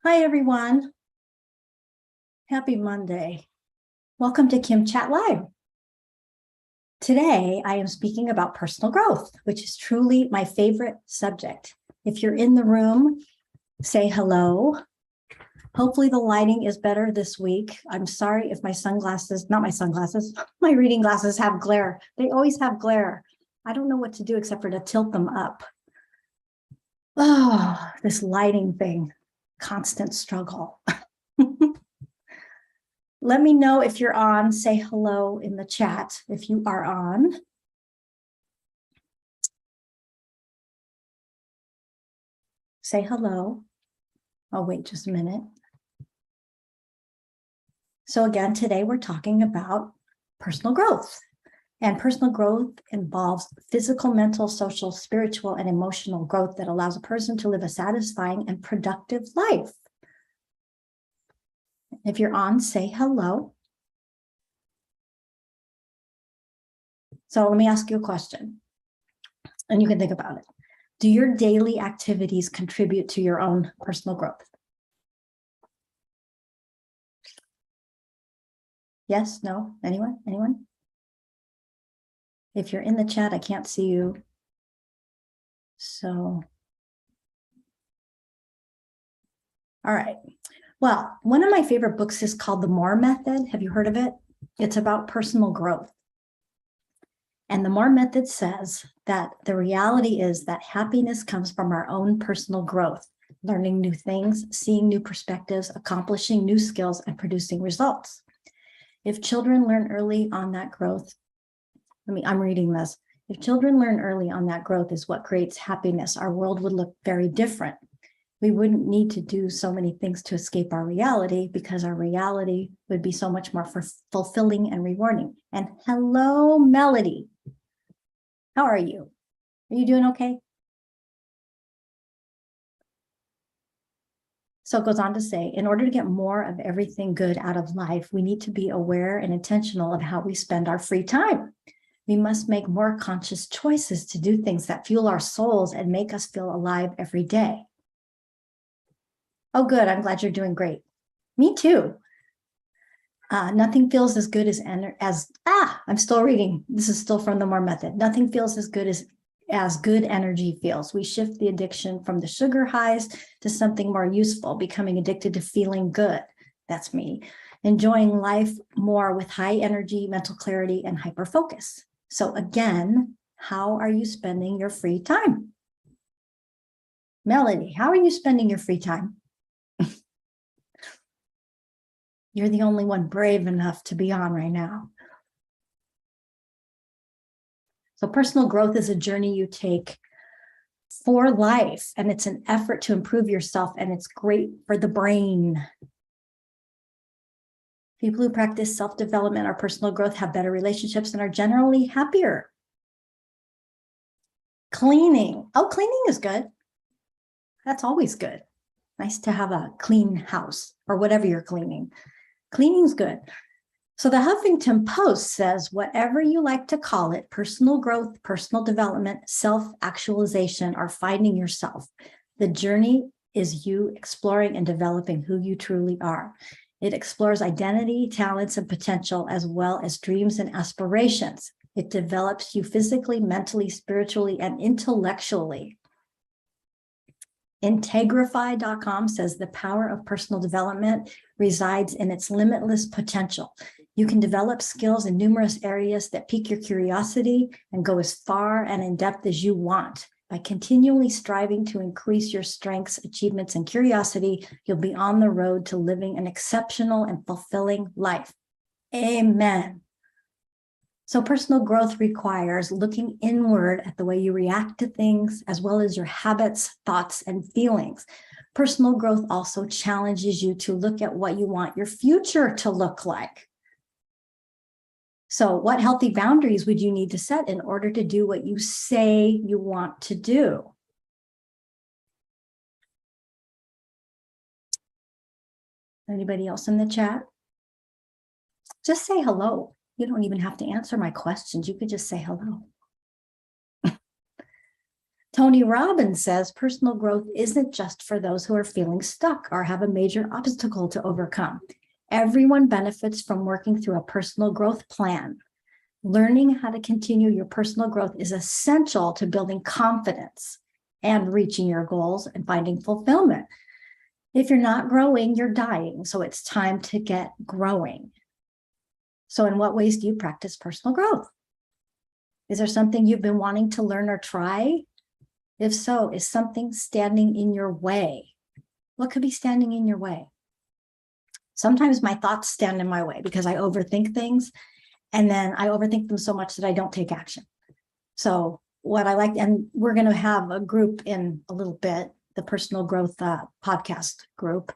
Hi, everyone. Happy Monday. Welcome to Kim Chat Live. Today, I am speaking about personal growth, which is truly my favorite subject. If you're in the room, say hello. Hopefully the lighting is better this week. I'm sorry if my sunglasses, not my sunglasses, my reading glasses have glare. They always have glare. I don't know what to do except for to tilt them up. Oh, this lighting thing, constant struggle. Let me know if you're on. Say hello in the chat if you are on. Say hello. I'll wait just a minute. So again, today we're talking about personal growth. And personal growth involves physical, mental, social, spiritual, and emotional growth that allows a person to live a satisfying and productive life. If you're on, say hello. So let me ask you a question, and you can think about it. Do your daily activities contribute to your own personal growth? Yes, no, anyone, anyone? If you're in the chat, I can't see you. So, all right. Well, one of my favorite books is called The Moore Method. Have you heard of it? It's about personal growth. And the Moore Method says that the reality is that happiness comes from our own personal growth, learning new things, seeing new perspectives, accomplishing new skills, and producing results. If children learn early on that growth, I'm reading this. If children learn early on that growth is what creates happiness, our world would look very different. We wouldn't need to do so many things to escape our reality because our reality would be so much more fulfilling and rewarding. And hello, Melody. How are you? Are you doing okay? So it goes on to say, in order to get more of everything good out of life, we need to be aware and intentional of how we spend our free time. We must make more conscious choices to do things that fuel our souls and make us feel alive every day. Oh, good. I'm glad you're doing great. Me too. Nothing feels as good I'm still reading. This is still from the Moore Method. Nothing feels as good as good energy feels. We shift the addiction from the sugar highs to something more useful, becoming addicted to feeling good. That's me. Enjoying life more with high energy, mental clarity, and hyper focus. So again, how are you spending your free time? Melody, how are you spending your free time? You're the only one brave enough to be on right now. So personal growth is a journey you take for life, and it's an effort to improve yourself, and it's great for the brain. People who practice self-development or personal growth have better relationships and are generally happier. Cleaning. Oh, cleaning is good. That's always good. Nice to have a clean house or whatever you're cleaning. Cleaning's good. So the Huffington Post says, whatever you like to call it, personal growth, personal development, self-actualization, or finding yourself, the journey is you exploring and developing who you truly are. It explores identity, talents, and potential, as well as dreams and aspirations. It develops you physically, mentally, spiritually, and intellectually. Integrify.com says the power of personal development resides in its limitless potential. You can develop skills in numerous areas that pique your curiosity and go as far and in depth as you want. By continually striving to increase your strengths, achievements, and curiosity, you'll be on the road to living an exceptional and fulfilling life. Amen. So personal growth requires looking inward at the way you react to things, as well as your habits, thoughts, and feelings. Personal growth also challenges you to look at what you want your future to look like. So what healthy boundaries would you need to set in order to do what you say you want to do? Anybody else in the chat? Just say hello. You don't even have to answer my questions. You could just say hello. Tony Robbins says personal growth isn't just for those who are feeling stuck or have a major obstacle to overcome. Everyone benefits from working through a personal growth plan. Learning how to continue your personal growth is essential to building confidence and reaching your goals and finding fulfillment. If you're not growing, you're dying. So it's time to get growing. So in what ways do you practice personal growth? Is there something you've been wanting to learn or try? If so, is something standing in your way? What could be standing in your way? Sometimes my thoughts stand in my way because I overthink things, and then I overthink them so much that I don't take action. So what I like, and we're going to have a group in a little bit, the personal growth podcast group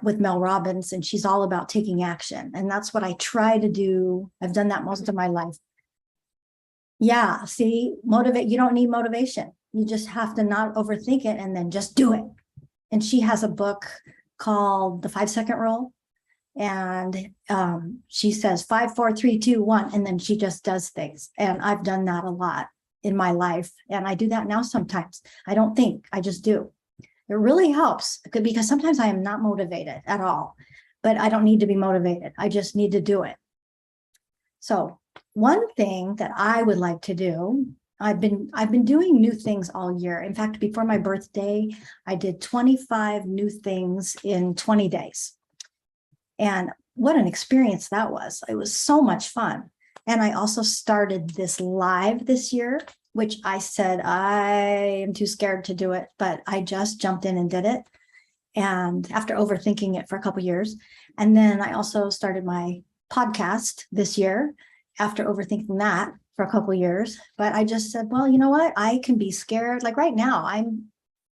with Mel Robbins, and she's all about taking action. And that's what I try to do. I've done that most of my life. Yeah, see, motivate. You don't need motivation. You just have to not overthink it and then just do it. And she has a book called The 5-Second Rule. And she says 5, 4, 3, 2, 1, and then she just does things. And I've done that a lot in my life. And I do that now sometimes. I don't think, I just do. It really helps because sometimes I am not motivated at all, but I don't need to be motivated. I just need to do it. So one thing that I would like to do, I've been doing new things all year. In fact, before my birthday, I did 25 new things in 20 days. And what an experience that was. It was so much fun. And I also started this live this year, which I said, I am too scared to do it, but I just jumped in and did it. And after overthinking it for a couple of years, and then I also started my podcast this year after overthinking that for a couple of years. But I just said, well, you know what? I can be scared. Like right now,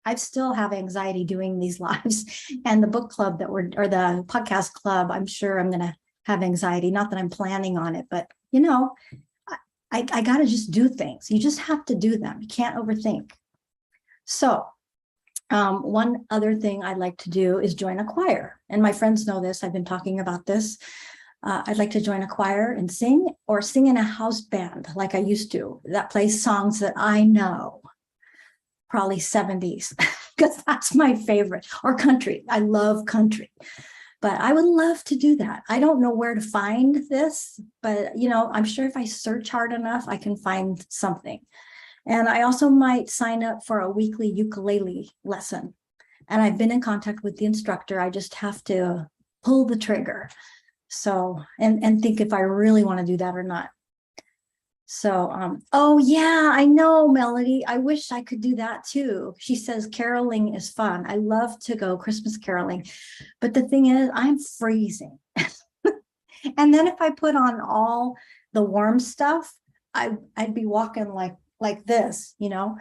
I still have anxiety doing these lives, and the book club or the podcast club, I'm sure I'm going to have anxiety. Not that I'm planning on it, but you know, I got to just do things. You just have to do them. You can't overthink. So one other thing I'd like to do is join a choir. And my friends know this. I've been talking about this. I'd like to join a choir and sing, or sing in a house band like I used to, that plays songs that I know. Probably 70s, because that's my favorite, or country. I love country, but I would love to do that. I don't know where to find this, but you know, I'm sure if I search hard enough, I can find something. And I also might sign up for a weekly ukulele lesson. And I've been in contact with the instructor. I just have to pull the trigger. So, and think if I really want to do that or not. So, oh yeah, I know, Melody. I wish I could do that too. She says caroling is fun. I love to go Christmas caroling, but the thing is, I'm freezing. And then if I put on all the warm stuff, I'd be walking like this, you know.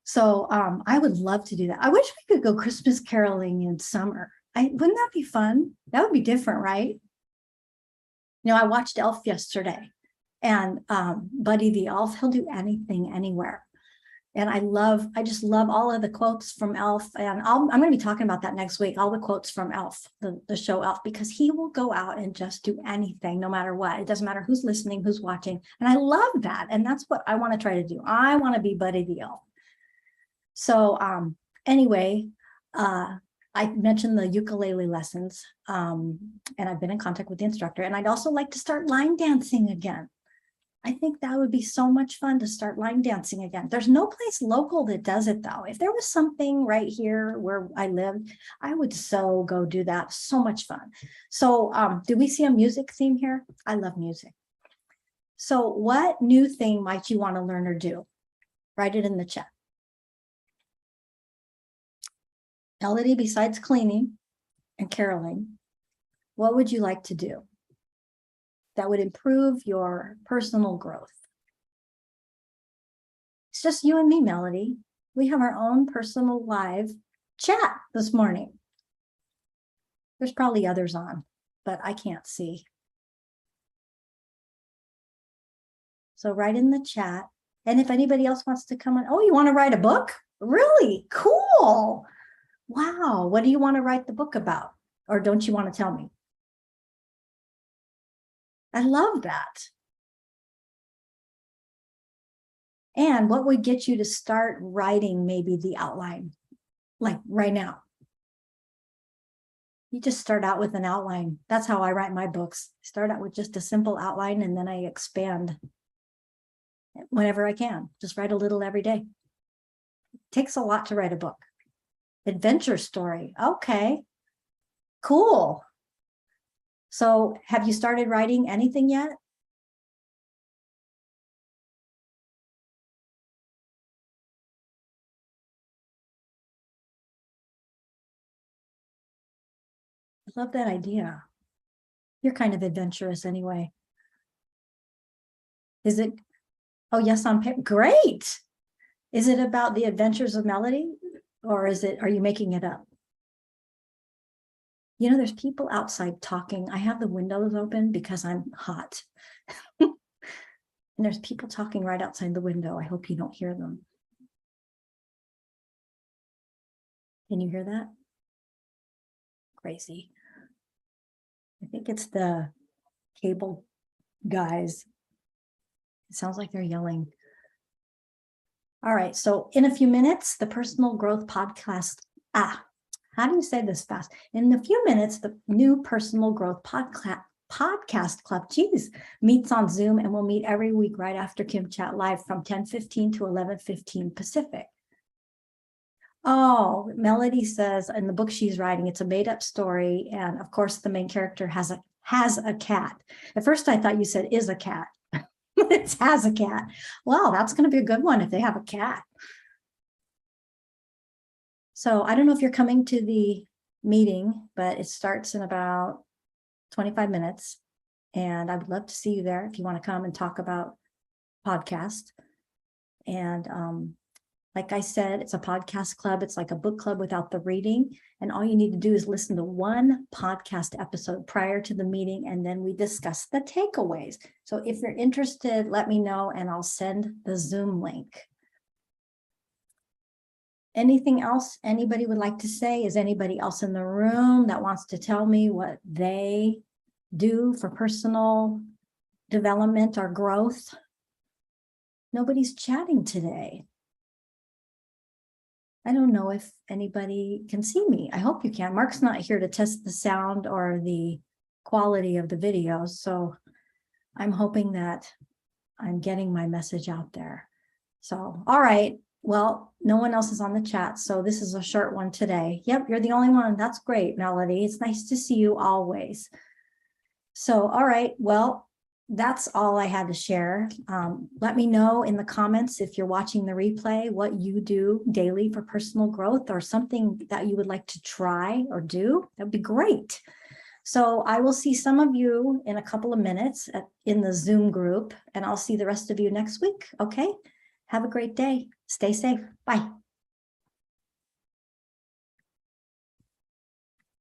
So, I would love to do that. I wish we could go Christmas caroling in summer. Wouldn't that be fun? That would be different, right? You know, I watched Elf yesterday. And Buddy the Elf, he'll do anything, anywhere. And I just love all of the quotes from Elf. And I'm going to be talking about that next week, all the quotes from Elf, the show Elf, because he will go out and just do anything, no matter what. It doesn't matter who's listening, who's watching. And I love that. And that's what I want to try to do. I want to be Buddy the Elf. So anyway, I mentioned the ukulele lessons, and I've been in contact with the instructor. And I'd also like to start line dancing again. I think that would be so much fun to start line dancing again. There's no place local that does it though. If there was something right here where I lived, I would so go do that. So much fun. So do we see a music theme here? I love music. So what new thing might you want to learn or do? Write it in the chat. Melody, besides cleaning and caroling, what would you like to do that would improve your personal growth? It's just you and me, Melody. We have our own personal live chat this morning. There's probably others on, but I can't see. So write in the chat. And if anybody else wants to come on, oh, you want to write a book? Really? Cool. Wow. What do you want to write the book about? Or don't you want to tell me? I love that. And what would get you to start writing maybe the outline, like right now? You just start out with an outline. That's how I write my books. Start out with just a simple outline and then I expand whenever I can. Just write a little every day. It takes a lot to write a book. Adventure story. Okay, cool. So have you started writing anything yet? I love that idea. You're kind of adventurous anyway. Is it? Oh, yes, on paper. Great. Is it about the adventures of Melody, or are you making it up? You know, there's people outside talking. I have the windows open because I'm hot. And there's people talking right outside the window. I hope you don't hear them. Can you hear that? Crazy. I think it's the cable guys. It sounds like they're yelling. All right, so in a few minutes, the Personal Growth Podcast. How do you say this fast? In a few minutes, the new Personal Growth Podcast Club, meets on Zoom, and we'll meet every week right after Kim Chat Live from 10:15 to 11:15 Pacific. Oh, Melody says in the book she's writing, it's a made-up story, and of course the main character has a cat. At first I thought you said is a cat. It has a cat. Well, that's going to be a good one if they have a cat. So I don't know if you're coming to the meeting, but it starts in about 25 minutes. And I would love to see you there if you want to come and talk about podcast. And like I said, it's a podcast club. It's like a book club without the reading. And all you need to do is listen to one podcast episode prior to the meeting, and then we discuss the takeaways. So if you're interested, let me know and I'll send the Zoom link. Anything else anybody would like to say? Is anybody else in the room that wants to tell me what they do for personal development or growth? Nobody's chatting today. I don't know if anybody can see me. I hope you can. Mark's not here to test the sound or the quality of the video, so I'm hoping that I'm getting my message out there. So, all right. Well, no one else is on the chat, so this is a short one today. Yep, you're the only one. That's great, Melody. It's nice to see you always. So, all right. Well, that's all I had to share. Let me know in the comments if you're watching the replay what you do daily for personal growth or something that you would like to try or do. That'd be great. So I will see some of you in a couple of minutes in the Zoom group, and I'll see the rest of you next week. Okay. Have a great day. Stay safe. Bye.